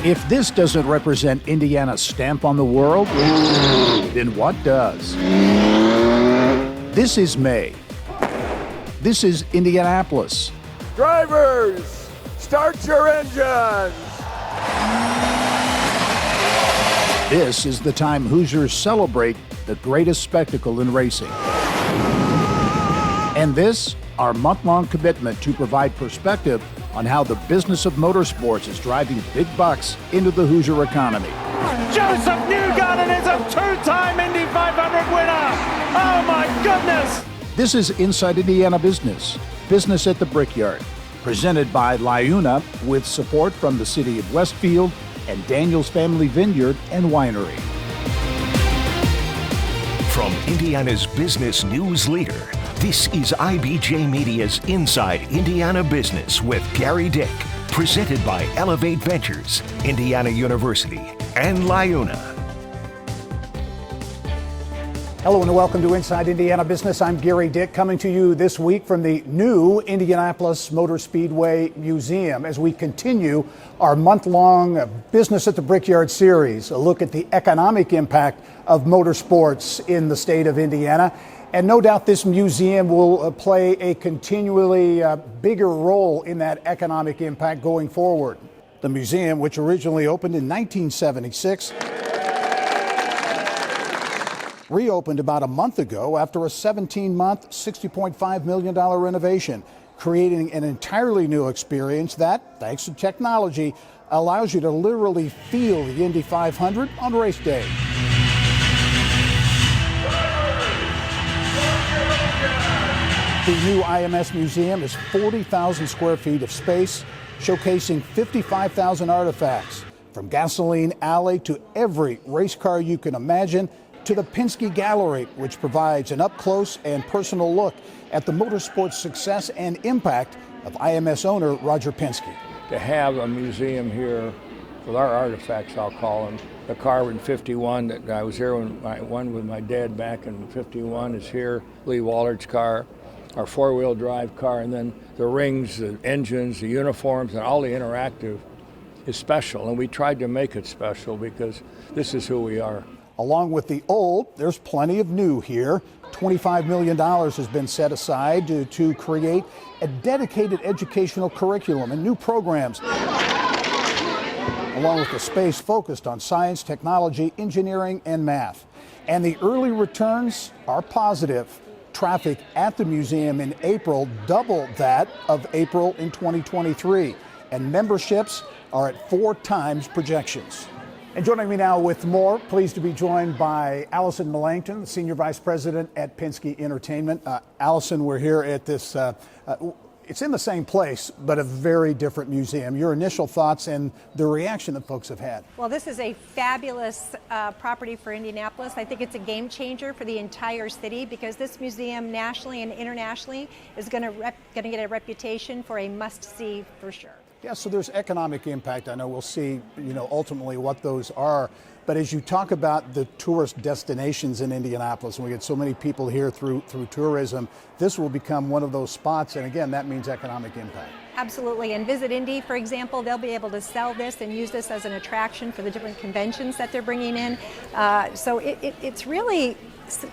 If this doesn't represent Indiana's stamp on the world, then what does? This is May. This is Indianapolis. Drivers, start your engines! This is the time Hoosiers celebrate the greatest spectacle in racing. And this, our month-long commitment to provide perspective on how the business of motorsports is driving big bucks into the Hoosier economy. Joseph Newgarden is a two-time Indy 500 winner! Oh my goodness! This is Inside Indiana Business, Business at the Brickyard, presented by Liuna with support from the City of Westfield and Daniels Family Vineyard and Winery. From Indiana's business news leader, this is IBJ Media's Inside Indiana Business with Gerry Dick, presented by Elevate Ventures, Indiana University, and Liuna. Hello and welcome to Inside Indiana Business. I'm Gerry Dick, coming to you this week from the new Indianapolis Motor Speedway Museum as we continue our month-long Business at the Brickyard series, a look at the economic impact of motorsports in the state of Indiana. And no doubt this museum will play a continually bigger role in that economic impact going forward. The museum, which originally opened in 1976, reopened about a month ago after a 17-month, $60.5 million renovation, creating an entirely new experience that, thanks to technology, allows you to literally feel the Indy 500 on race day. The new IMS Museum is 40,000 square feet of space, showcasing 55,000 artifacts, from Gasoline Alley to every race car you can imagine, to the Penske Gallery, which provides an up-close and personal look at the motorsports success and impact of IMS owner Roger Penske. To have a museum here with our artifacts, I'll call them. The car in 51 that I was here when I won with my dad back in 51 is here. Lee Wallard's car, our four-wheel drive car, and then the rings, the engines, the uniforms, and all the interactive is special. And we tried to make it special because this is who we are. Along with the old, there's plenty of new here. $25 million has been set aside to create a dedicated educational curriculum and new programs, along with the space focused on science, technology, engineering, and math. And the early returns are positive. Traffic at the museum in April doubled that of April in 2023, and memberships are at 4 times projections. And joining me now with more, pleased to be joined by Allison Melangton, the Senior Vice President at Penske Entertainment. Allison, we're here at this, it's in the same place, but a very different museum. Your initial thoughts and the reaction that folks have had. Well, this is a fabulous property for Indianapolis. I think it's a game changer for the entire city because this museum nationally and internationally is going to get a reputation for a must-see for sure. Yeah, so there's economic impact. I know we'll see, ultimately what those are. But as you talk about the tourist destinations in Indianapolis, and we get so many people here through tourism, this will become one of those spots. And again, that means economic impact. Absolutely. And Visit Indy, for example, they'll be able to sell this and use this as an attraction for the different conventions that they're bringing in. So it's really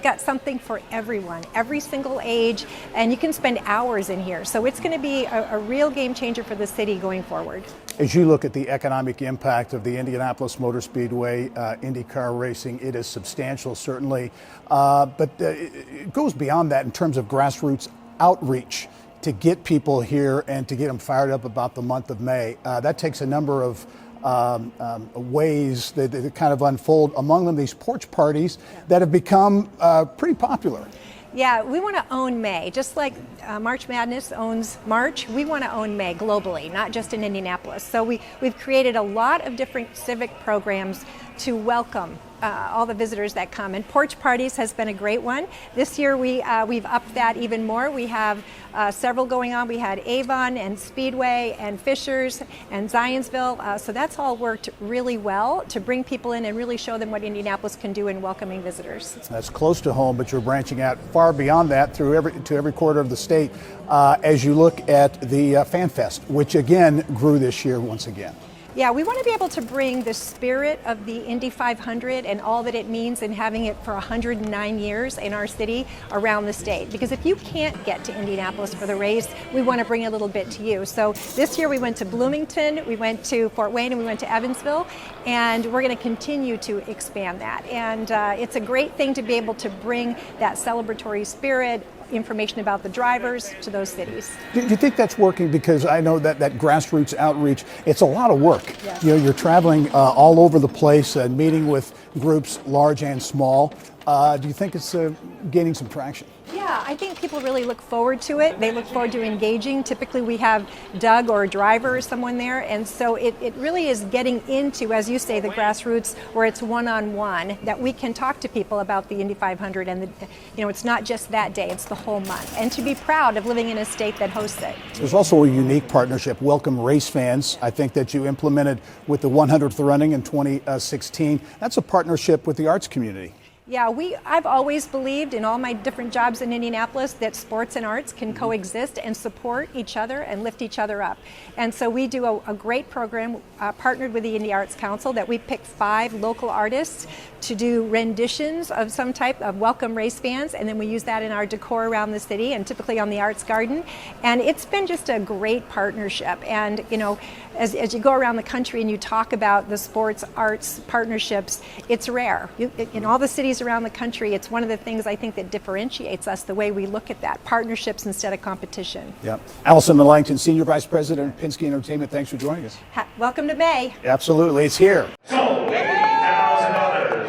got something for everyone, every single age, and you can spend hours in here. So it's going to be a real game changer for the city going forward. As you look at the economic impact of the Indianapolis Motor Speedway, IndyCar racing, it is substantial, certainly. But it goes beyond that in terms of grassroots outreach to get people here and to get them fired up about the month of May. That takes a number of ways that kind of unfold, among them these porch parties that have become pretty popular. Yeah, we want to own May. Just like March Madness owns March, we want to own May globally, not just in Indianapolis. So we've created a lot of different civic programs to welcome all the visitors that come. And Porch Parties has been a great one. This year we've upped that even more. We have several going on. We had Avon and Speedway and Fishers and Zionsville. So that's all worked really well to bring people in and really show them what Indianapolis can do in welcoming visitors. That's close to home, but you're branching out far beyond that to every quarter of the state as you look at the FanFest, which again grew this year once again. Yeah, we want to be able to bring the spirit of the Indy 500 and all that it means and having it for 109 years in our city around the state. Because if you can't get to Indianapolis for the race, we want to bring a little bit to you. So this year we went to Bloomington, we went to Fort Wayne, and we went to Evansville, and we're going to continue to expand that. And it's a great thing to be able to bring that celebratory spirit, information about the drivers to those cities. Do you think that's working? Because I know that grassroots outreach, it's a lot of work. Yes. You know, you're traveling all over the place and meeting with groups large and small. Do you think it's gaining some traction? Yeah, I think people really look forward to it. They look forward to engaging. Typically we have Doug or a driver or someone there, and so it really is getting into, as you say, the grassroots where it's one-on-one, that we can talk to people about the Indy 500 and it's not just that day, it's the whole month. And to be proud of living in a state that hosts it. There's also a unique partnership, Welcome Race Fans, I think that you implemented with the 100th running in 2016. That's a partnership with the arts community. Yeah, I've always believed in all my different jobs in Indianapolis that sports and arts can coexist and support each other and lift each other up. And so we do a great program partnered with the Indy Arts Council that we pick 5 local artists to do renditions of some type of Welcome Race Fans, and then we use that in our decor around the city and typically on the Arts Garden. And it's been just a great partnership. And as you go around the country and you talk about the sports arts partnerships, it's rare. In all the cities around the country, it's one of the things I think that differentiates us, the way we look at that, partnerships instead of competition. Yeah. Allison Melangton, Senior Vice President of Penske Entertainment, thanks for joining us. Welcome to May. Absolutely, it's here.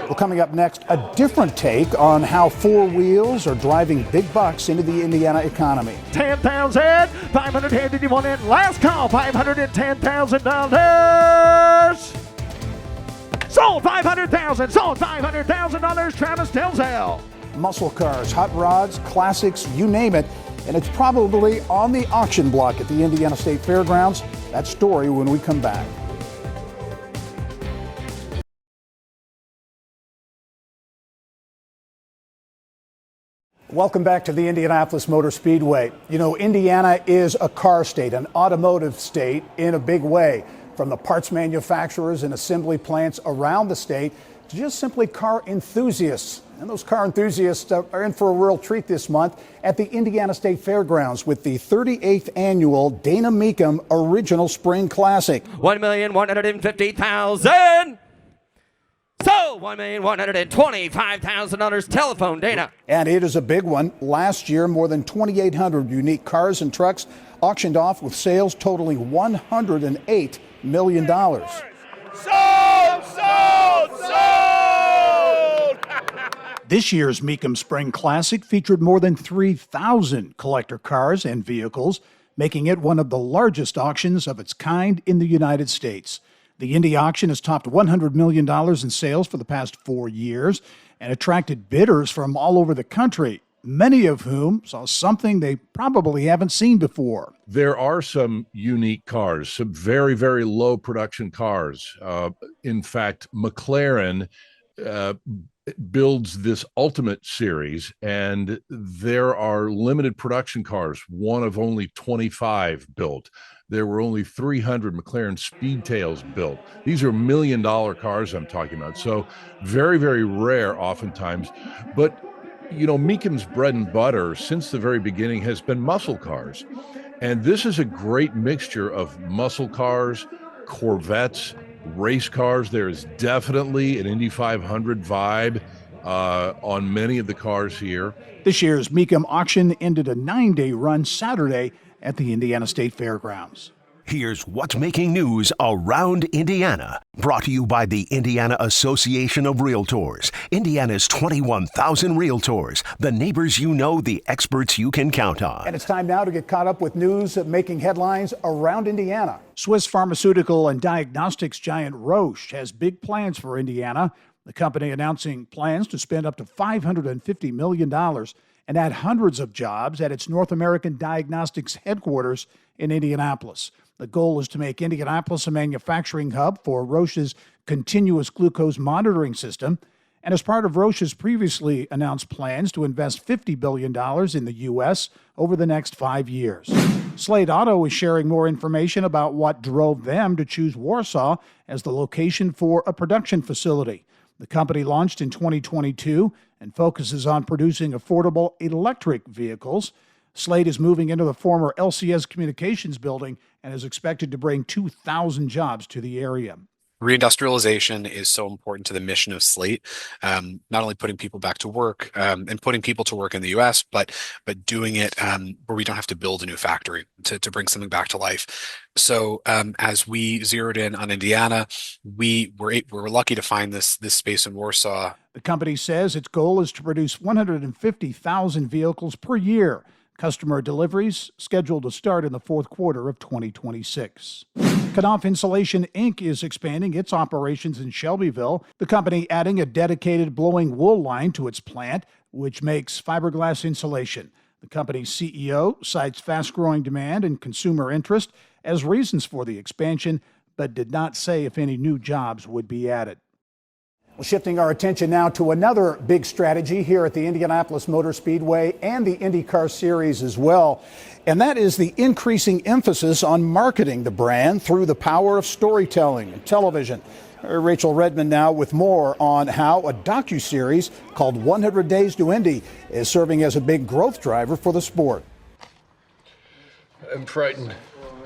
Well, coming up next, a different take on how four wheels are driving big bucks into the Indiana economy. 10,000, 581 in. Last call, $510,000. Sold $500,000. Sold $500,000. Travis Delzell. Muscle cars, hot rods, classics, you name it. And it's probably on the auction block at the Indiana State Fairgrounds. That story when we come back. Welcome back to the Indianapolis Motor Speedway. You know, Indiana is a car state, an automotive state in a big way. From the parts manufacturers and assembly plants around the state to just simply car enthusiasts. And those car enthusiasts are in for a real treat this month at the Indiana State Fairgrounds with the 38th annual Dana Mecum Original Spring Classic. $1,150,000. So $1,125,000. Telephone, Dana. And it is a big one. Last year, more than 2,800 unique cars and trucks auctioned off with sales totaling $108 million. Sold! This year's Mecum Spring Classic featured more than 3,000 collector cars and vehicles, making it one of the largest auctions of its kind in the United States. The Indy auction has topped $100 million in sales for the past 4 years and attracted bidders from all over the country, many of whom saw something they probably haven't seen before. There are some unique cars, some very, very low production cars. In fact, McLaren builds this Ultimate Series, and there are limited production cars, one of only 25 built. There were only 300 McLaren Speedtails built. These are $1 million cars I'm talking about. So very, very rare oftentimes. But, you know, Mecum's bread and butter since the very beginning has been muscle cars. And this is a great mixture of muscle cars, Corvettes, race cars. There is definitely an Indy 500 vibe on many of the cars here. This year's Mecum auction ended a 9-day run Saturday at the Indiana State Fairgrounds. Here's what's making news around Indiana. Brought to you by the Indiana Association of Realtors. Indiana's 21,000 realtors. The neighbors you know, the experts you can count on. And it's time now to get caught up with news making headlines around Indiana. Swiss pharmaceutical and diagnostics giant Roche has big plans for Indiana. The company announcing plans to spend up to $550 million and add hundreds of jobs at its North American Diagnostics headquarters in Indianapolis. The goal is to make Indianapolis a manufacturing hub for Roche's continuous glucose monitoring system, and as part of Roche's previously announced plans to invest $50 billion in the U.S. over the next 5 years. Slate Auto is sharing more information about what drove them to choose Warsaw as the location for a production facility. The company launched in 2022 and focuses on producing affordable electric vehicles. Slate is moving into the former LCS Communications building and is expected to bring 2,000 jobs to the area. Reindustrialization is so important to the mission of Slate, not only putting people back to work and putting people to work in the U.S., but doing it where we don't have to build a new factory to bring something back to life. So as we zeroed in on Indiana, we were lucky to find this space in Warsaw. The company says its goal is to produce 150,000 vehicles per year. Customer deliveries scheduled to start in the fourth quarter of 2026. Knopf Insulation Inc. is expanding its operations in Shelbyville, the company adding a dedicated blowing wool line to its plant, which makes fiberglass insulation. The company's CEO cites fast-growing demand and consumer interest as reasons for the expansion, but did not say if any new jobs would be added. Well, shifting our attention now to another big strategy here at the Indianapolis Motor Speedway and the IndyCar Series as well, and that is the increasing emphasis on marketing the brand through the power of storytelling and television. Rachel Redmond now with more on how a docu-series called 100 Days to Indy is serving as a big growth driver for the sport. I'm frightened.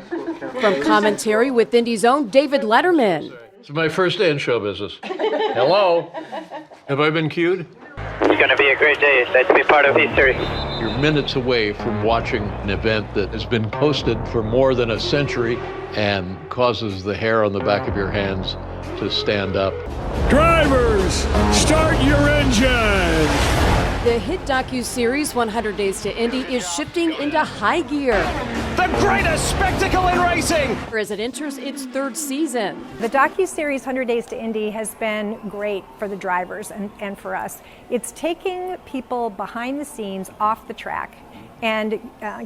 From commentary with Indy's own David Letterman. It's my first day in show business. Hello? Have I been cued? It's going to be a great day. Let's be part of history. You're minutes away from watching an event that has been posted for more than a century and causes the hair on the back of your hands to stand up. Drivers, start your engine! The hit docu-series 100 Days to Indy is shifting into high gear. The greatest spectacle in racing! As it enters its third season. The docu-series 100 Days to Indy has been great for the drivers and for us. It's taking people behind the scenes off the track and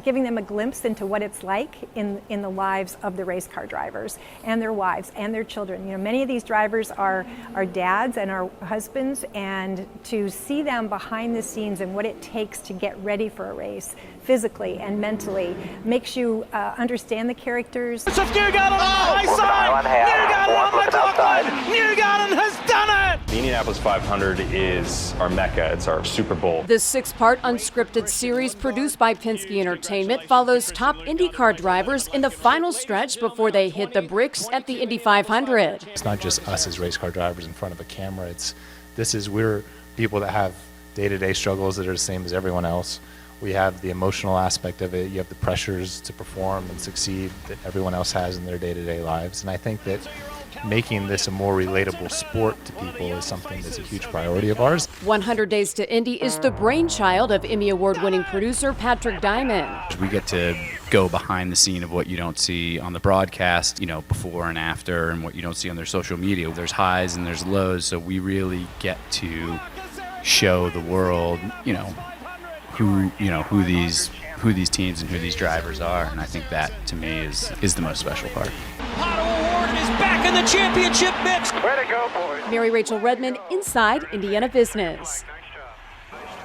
giving them a glimpse into what it's like in the lives of the race car drivers and their wives and their children. You know, many of these drivers are dads and are husbands, and to see them behind the scenes and what it takes to get ready for a race physically and mentally makes you understand the characters. It's a Newgarden on the high side! Newgarden on the top side! Newgarden has done it! The Indianapolis 500 is our mecca. It's our Super Bowl. The 6-part unscripted series produced by Penske Entertainment follows top IndyCar drivers in the final stretch before they hit the bricks at the Indy 500. It's not just us as race car drivers in front of a camera. We're people that have day-to-day struggles that are the same as everyone else. We have the emotional aspect of it. You have the pressures to perform and succeed that everyone else has in their day-to-day lives. And I think that making this a more relatable sport to people is something that's a huge priority of ours. 100 Days to Indy is the brainchild of Emmy Award-winning producer Patrick Diamond. We get to go behind the scene of what you don't see on the broadcast, before and after, and what you don't see on their social media. There's highs and there's lows, so we really get to show the world, who these teams and who these drivers are, and I think that to me is the most special part. Auto Award is back in the championship mix. Way to go, boys. Mary Rachel Redmond, Inside Indiana Business.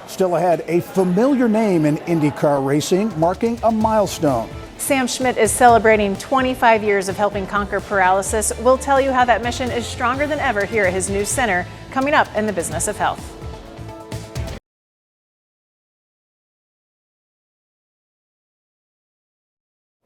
Still ahead, a familiar name in IndyCar racing marking a milestone. Sam Schmidt is celebrating 25 years of helping conquer paralysis. We'll tell you how that mission is stronger than ever here at his new center, coming up in the Business of Health.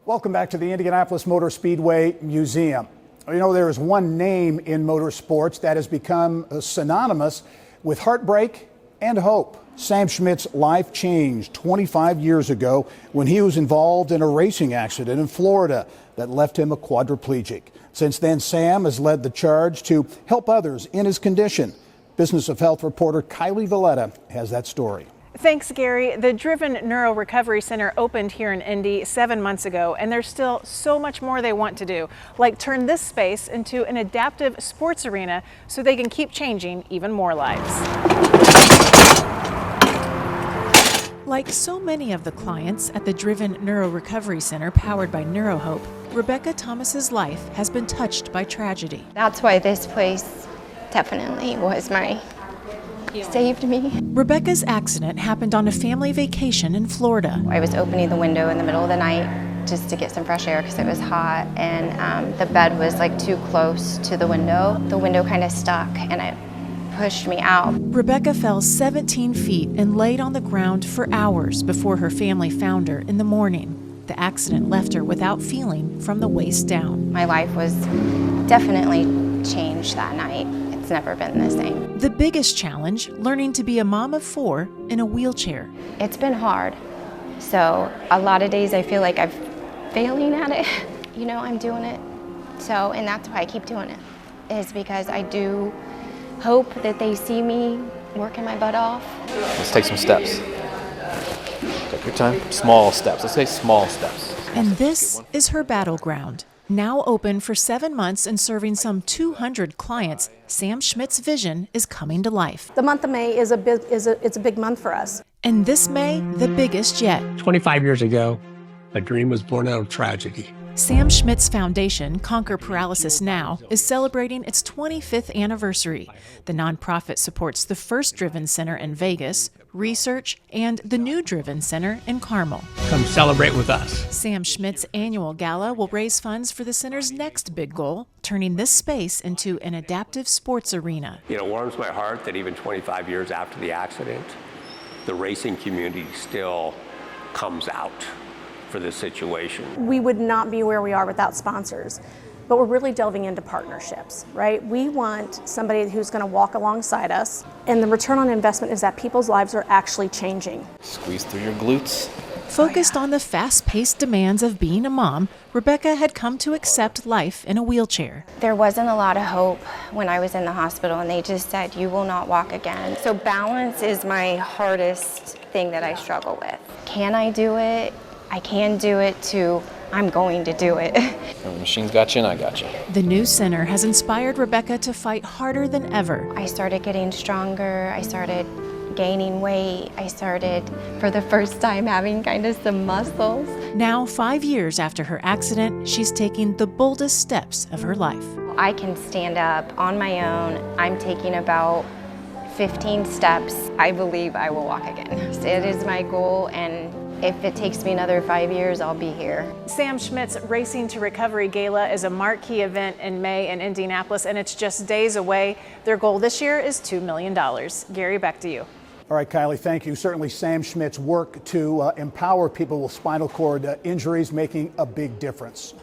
Welcome back to the Indianapolis Motor Speedway Museum. There is one name in motorsports that has become synonymous with heartbreak and hope. Sam Schmidt's life changed 25 years ago when he was involved in a racing accident in Florida that left him a quadriplegic. Since then, Sam has led the charge to help others in his condition. Business of Health reporter Kylie Valletta has that story. Thanks, Gary. The Driven Neuro Recovery Center opened here in Indy 7 months ago, and there's still so much more they want to do, like turn this space into an adaptive sports arena so they can keep changing even more lives. Like so many of the clients at the Driven Neuro Recovery Center powered by NeuroHope, Rebecca Thomas's life has been touched by tragedy. That's why this place definitely was saved me. Rebecca's accident happened on a family vacation in Florida. I was opening the window in the middle of the night just to get some fresh air because it was hot, and the bed was like too close to the window. The window kind of stuck and it pushed me out. Rebecca fell 17 feet and laid on the ground for hours before her family found her in the morning. The accident left her without feeling from the waist down. My life was definitely changed that night. It's never been the same. The biggest challenge, learning to be a mom of 4 in a wheelchair. It's been hard. So a lot of days I feel like I'm failing at it. You know, I'm doing it. So, and that's why I keep doing it, is because I do hope that they see me working my butt off. Let's take some steps. Take your time. Small steps. Let's say small steps. And this is her battleground. Now open for 7 months and serving some 200 clients, Sam Schmidt's vision is coming to life. The month of May is it's a big month for us. And this May, the biggest yet. 25 years ago, a dream was born out of tragedy. Sam Schmidt's foundation, Conquer Paralysis Now, is celebrating its 25th anniversary. The nonprofit supports the first Driven Center in Vegas, research, and the new Driven Center in Carmel. Come celebrate with us. Sam Schmidt's annual gala will raise funds for the center's next big goal, turning this space into an adaptive sports arena. It warms my heart that even 25 years after the accident, the racing community still comes out for this situation. We would not be where we are without sponsors, but we're really delving into partnerships, right? We want somebody who's going to walk alongside us, and the return on investment is that people's lives are actually changing. Squeeze through your glutes. Focused on the fast-paced demands of being a mom, Rebecca had come to accept life in a wheelchair. There wasn't a lot of hope when I was in the hospital, and they just said, you will not walk again. So balance is my hardest thing that I struggle with. Can I do it? I can do it, to I'm going to do it. The machine's got you and I got you. The new center has inspired Rebecca to fight harder than ever. I started getting stronger. I started gaining weight. I started, for the first time, having kind of some muscles. Now, 5 years after her accident, she's taking the boldest steps of her life. I can stand up on my own. I'm taking about 15 steps. I believe I will walk again. It is my goal, and if it takes me another 5 years, I'll be here. Sam Schmidt's Racing to Recovery Gala is a marquee event in May in Indianapolis, and it's just days away. Their goal this year is $2 million. Gerry, back to you. All right, Kylie, thank you. Certainly Sam Schmidt's work to empower people with spinal cord injuries making a big difference.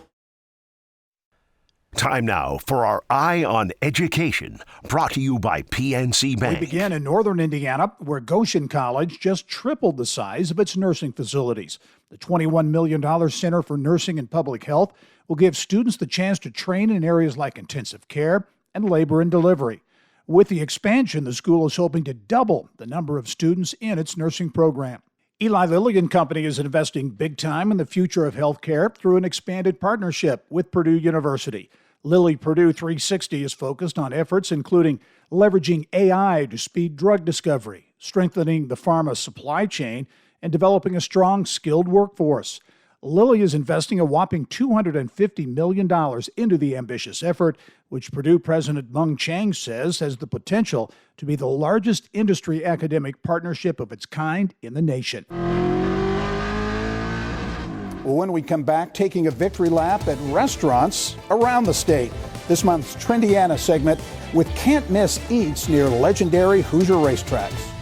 Time now for our Eye on Education, brought to you by PNC Bank. We begin in northern Indiana, where Goshen College just tripled the size of its nursing facilities. The $21 million Center for Nursing and Public Health will give students the chance to train in areas like intensive care and labor and delivery. With the expansion, the school is hoping to double the number of students in its nursing program. Eli Lilly and Company is investing big time in the future of healthcare through an expanded partnership with Purdue University. Lilly Purdue 360 is focused on efforts including leveraging AI to speed drug discovery, strengthening the pharma supply chain, and developing a strong, skilled workforce. Lilly is investing a whopping $250 million into the ambitious effort, which Purdue President Mung Chiang says has the potential to be the largest industry academic partnership of its kind in the nation. When we come back, taking a victory lap at restaurants around the state. This month's Trendiana segment with can't-miss eats near legendary Hoosier racetracks.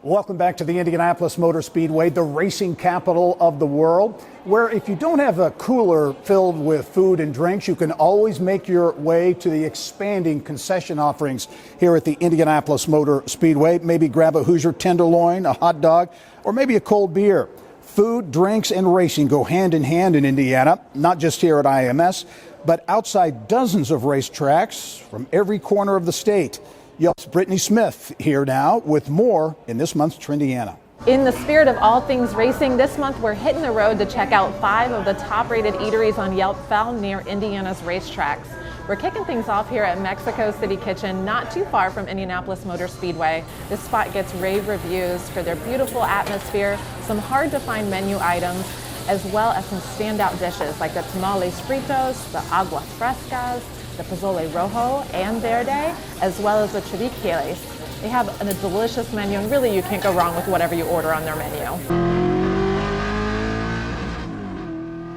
Welcome back to the Indianapolis Motor Speedway, the racing capital of the world, where if you don't have a cooler filled with food and drinks, you can always make your way to the expanding concession offerings here at the Indianapolis Motor Speedway. Maybe grab a Hoosier tenderloin, a hot dog, or maybe a cold beer. Food, drinks, and racing go hand in hand in Indiana, not just here at IMS, but outside dozens of racetracks from every corner of the state. Yelp's Brittany Smith here now with more in this month's Trendiana. In the spirit of all things racing, this month we're hitting the road to check out 5 of the top-rated eateries on Yelp found near Indiana's racetracks. We're kicking things off here at Mexico City Kitchen, not too far from Indianapolis Motor Speedway. This spot gets rave reviews for their beautiful atmosphere, some hard-to-find menu items, as well as some standout dishes like the tamales fritos, the agua frescas, the Pozole Rojo and Verde, as well as the Chiviquieles. They have a delicious menu, and really you can't go wrong with whatever you order on their menu.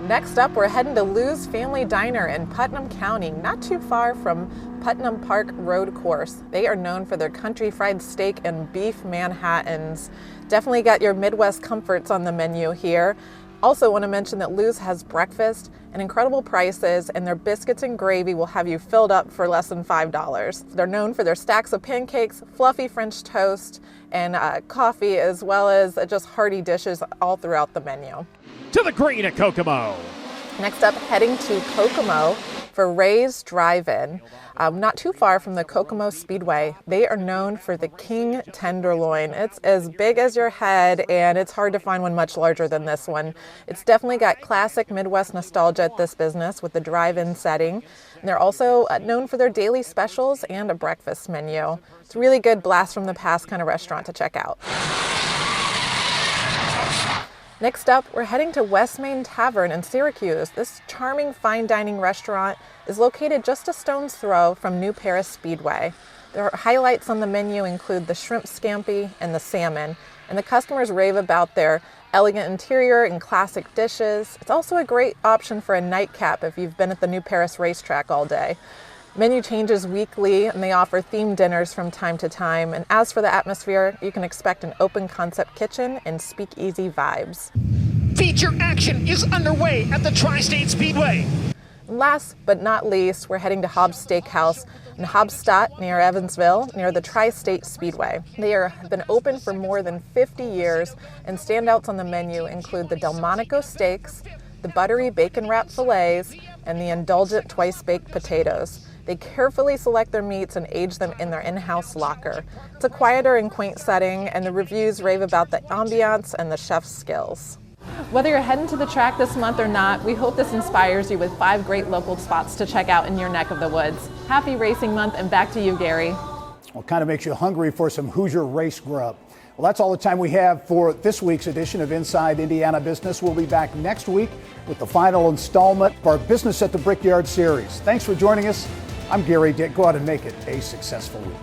Next up, we're heading to Lou's Family Diner in Putnam County, not too far from Putnam Park Road Course. They are known for their country fried steak and beef Manhattans. Definitely got your Midwest comforts on the menu here. Also want to mention that Lou's has breakfast and incredible prices, and their biscuits and gravy will have you filled up for less than $5. They're known for their stacks of pancakes, fluffy French toast, and coffee, as well as just hearty dishes all throughout the menu. To the green at Kokomo. Next up, heading to Kokomo for Ray's Drive-In. Not too far from the Kokomo Speedway. They are known for the King Tenderloin. It's as big as your head, and it's hard to find one much larger than this one. It's definitely got classic Midwest nostalgia at this business with the drive-in setting. And they're also known for their daily specials and a breakfast menu. It's a really good blast from the past kind of restaurant to check out. Next up, we're heading to West Main Tavern in Syracuse. This charming fine dining restaurant is located just a stone's throw from New Paris Speedway. Their highlights on the menu include the shrimp scampi and the salmon, and the customers rave about their elegant interior and classic dishes. It's also a great option for a nightcap if you've been at the New Paris racetrack all day. Menu changes weekly, and they offer themed dinners from time to time. And as for the atmosphere, you can expect an open concept kitchen and speakeasy vibes. Feature action is underway at the Tri-State Speedway. And last but not least, we're heading to Hobbs Steakhouse in Hobstadt near Evansville, near the Tri-State Speedway. They have been open for more than 50 years, and standouts on the menu include the Delmonico steaks, the buttery bacon wrap fillets, and the indulgent twice-baked potatoes. They carefully select their meats and age them in their in-house locker. It's a quieter and quaint setting, and the reviews rave about the ambiance and the chef's skills. Whether you're heading to the track this month or not, we hope this inspires you with 5 great local spots to check out in your neck of the woods. Happy Racing Month, and back to you, Gerry. Well, kind of makes you hungry for some Hoosier race grub. Well, that's all the time we have for this week's edition of Inside Indiana Business. We'll be back next week with the final installment of our Business at the Brickyard series. Thanks for joining us. I'm Gerry Dick. Go out and make it a successful week.